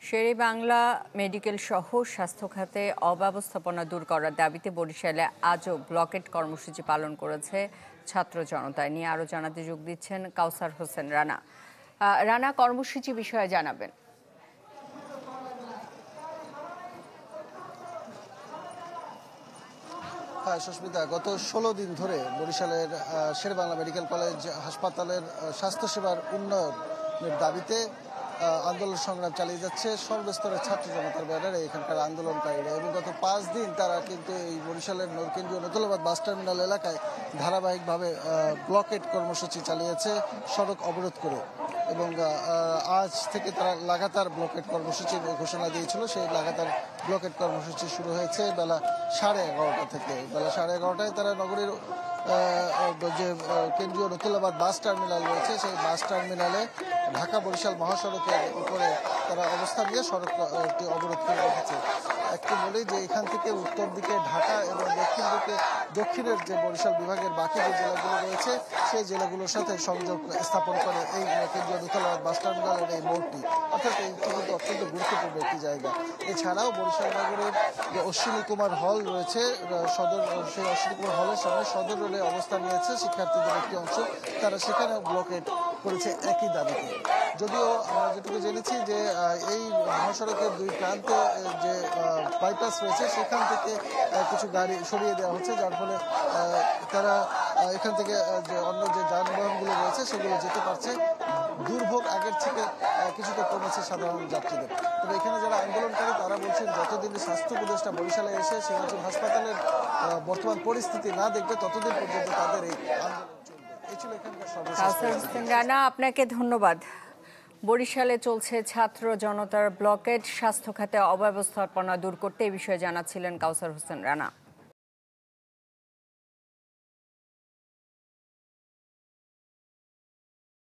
Sherebangla medical সহ স্বাস্থ্য খাতে অব্যবস্থাপনা দূর করার দাবিতে বরিশালে আজও ব্লকেট কর্মসূচি পালন করেছে ছাত্র জনতা। নিয়ে আরও জানাতে যোগ দিচ্ছেন কাউসার হোসেন রানা। রানা, কর্মসূচি বিষয়ে জানাবেন। হ্যাঁ সুস্মিতা, গত ১৬ দিন ধরে বরিশালের শেরেবাংলা মেডিকেল কলেজ হাসপাতালের স্বাস্থ্যসেবার উন্নয়নের দাবিতে আন্দোলন সংগ্রাম চালিয়ে যাচ্ছে সর্বস্তরের ছাত্র জনতার ব্যানারে এখানকার আন্দোলনকারীরা। এবং গত ৫ দিন তারা কিন্তু এই বরিশালের কেন্দ্রীয় নতুলাবাদ বাস টার্মিনাল এলাকায় ধারাবাহিকভাবে ব্লকেট কর্মসূচি চালিয়েছে সড়ক অবরোধ করে। এবং আজ থেকে তারা লাগাতার ব্লকেট কর্মসূচির ঘোষণা দিয়েছিল। সেই লাগাতার ব্লকেট কর্মসূচি শুরু হয়েছে বেলা 11:30 থেকে। বেলা 11:30টায় তারা নগরীর যে কেন্দ্রীয় নতুলাবাদ বাস টার্মিনাল রয়েছে সেই বাস টার্মিনালে ঢাকা বরিশাল মহাসড়কের উপরে তারা অবস্থান নিয়ে সড়কটি অবরোধ করে রেখেছে। একটু বলি যে এখান থেকে উত্তর দিকে ঢাকা এবং দক্ষিণের যে বরিশাল বিভাগের বাকি যে জেলাগুলো রয়েছে সেই জেলাগুলোর সাথে সংযোগ স্থাপন করে এই কেন্দ্রীয় নতুলাবাদ বাস টার্মিনালের এই মোড়টি। অর্থাৎ এই কিন্তু অত্যন্ত গুরুত্বপূর্ণ একটি জায়গা। এছাড়াও বরিশাল নগরের যে অশ্বিনী কুমার হল রয়েছে সদর, সেই অশ্বিনী কুমার হলের সামনে সদর রোডে অবস্থান নিয়েছে শিক্ষার্থীদের একটি অংশ। তারা সেখানেও ব্লকেট করেছে একই দাবিতে। যদিও আমরা যেটুকু জেনেছি যে এই মহাসড়কের দুই প্রান্তে যে বাইপাস রয়েছে সেখান থেকে কিছু গাড়ি সরিয়ে দেওয়া হচ্ছে, যার ফলে তারা এখান থেকে যে অন্য যে যানবাহনগুলো রয়েছে সেগুলো যেতে পারছে। দুর্ভোগ আগের থেকে কিছুটা কমেছে সাধারণ যাত্রীদের। তবে এখানে যারা আন্দোলনকারী তারা বলছেন যতদিন স্বাস্থ্য উপদেষ্টা বরিশালে এসে সিরাজুল হাসপাতালের বর্তমান পরিস্থিতি না দেখবে ততদিন পর্যন্ত তাদের এই আন্দোলন চলবে। এই ছিল এখানকার সর্বশেষ। রানা, আপনাকে ধন্যবাদ। বরিশালে চলছে ছাত্র জনতার ব্লকেট, স্বাস্থ্য খাতে অব্যবস্থাপনা দূর করতে এই বিষয়ে জানাচ্ছিলেন কাউসার হোসেন রানা।